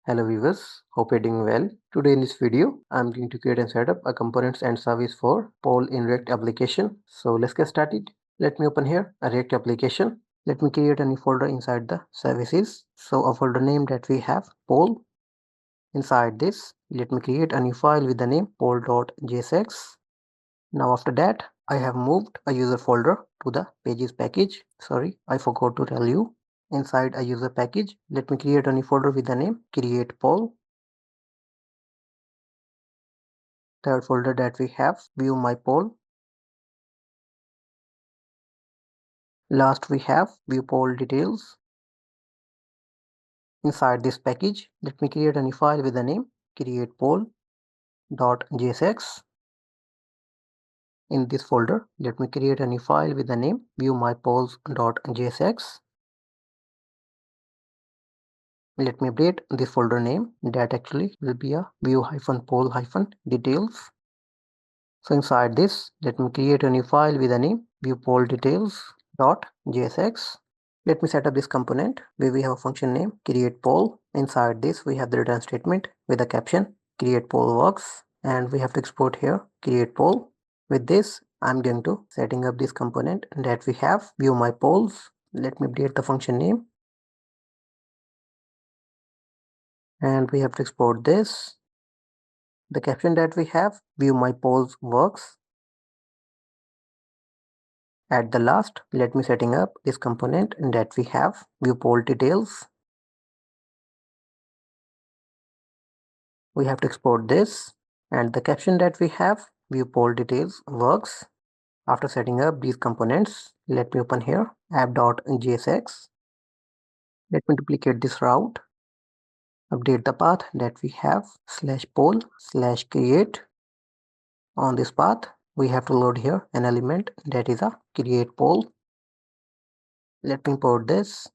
Hello viewers, hope you're doing well. Today in this video, I'm going to create and set up a components and service for poll in React application. So let's get started. Let me open here a React application. Let me create a new folder inside the services. So a folder name that we have poll. Inside this, let me create a new file with the name poll.jsx. Now after that, I have moved a user folder to the pages package. Sorry, I forgot to tell you. Inside a user package, let me create a new folder with the name create poll. Third folder that we have view my poll. Last we have view poll details. Inside this package, let me create a new file with the name create poll.jsx. In this folder, let me create a new file with the name view my polls.jsx. Let me update this folder name. That actually will be a view-poll-details. So inside this, let me create a new file with the name viewPollDetails.jsx. Let me set up this component where we have a function name create poll. Inside this, we have the return statement with the caption create poll works, and we have to export here create poll. With this, I'm going to setting up this component that we have view my polls. Let me update the function name, and we have to export this. The caption that we have view my polls works. At the last, let me setting up this component that we have view poll details. We have to export this, and the caption that we have view poll details works. After setting up these components, let me open here app.jsx. Let me duplicate this route, update the path that we have /poll/create. On this path, we have to load here an element that is a create poll. Let me import this.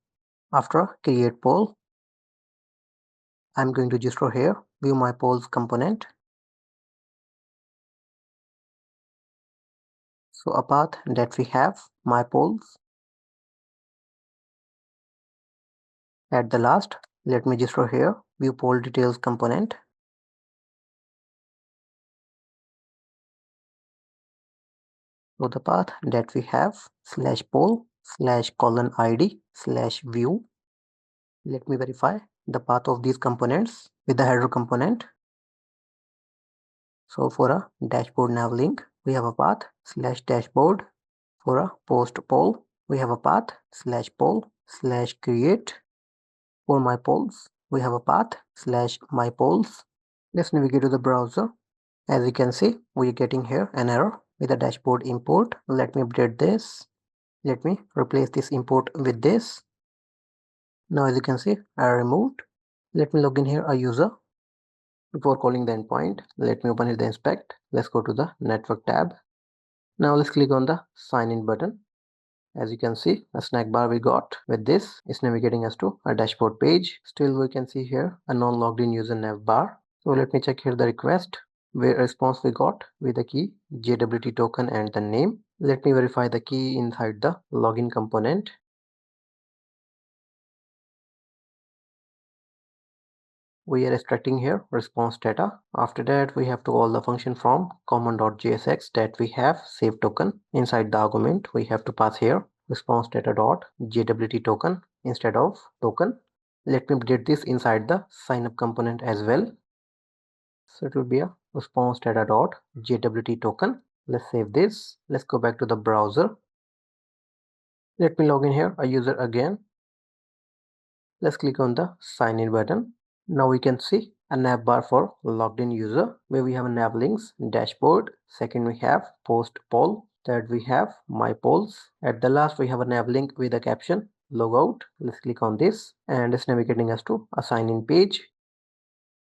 After create poll, I'm going to just store here view my polls component. So a path that we have my polls. At the last, let me just store here view poll details component. So the path that we have /poll/:id/view. Let me verify the path of these components with the header component. So for a dashboard nav link, we have a path /dashboard. For a post poll, we have a path /poll/create. For my polls, we have a path /my polls. Let's navigate to the browser. As you can see, we are getting here an error with the dashboard import. Let me update this. Let me replace this import with this. Now as you can see, error removed. Let me log in here a user. Before calling the endpoint, let me open here the inspect. Let's go to the network tab. Now let's click on the sign in button. As you can see, a snack bar we got with this is navigating us to a dashboard page. Still we can see here a non-logged in user nav bar. So let me check here the request where response we got with the key JWT token and the name. Let me verify the key inside the login component. We are extracting here response data. After that, we have to call the function from common.jsx that we have save token. Inside the argument, we have to pass here response data dot jwt token instead of token. Let me update this inside the sign up component as well. So it will be a response data dot jwt token. Let's save this. Let's go back to the browser. Let me log in here a user again. Let's click on the sign in button. Now we can see a nav bar for logged in user where we have a nav links dashboard. Second we have post poll. Third we have my polls. At the last we have a nav link with a caption logout. Let's click on this and it's navigating us to a sign in page.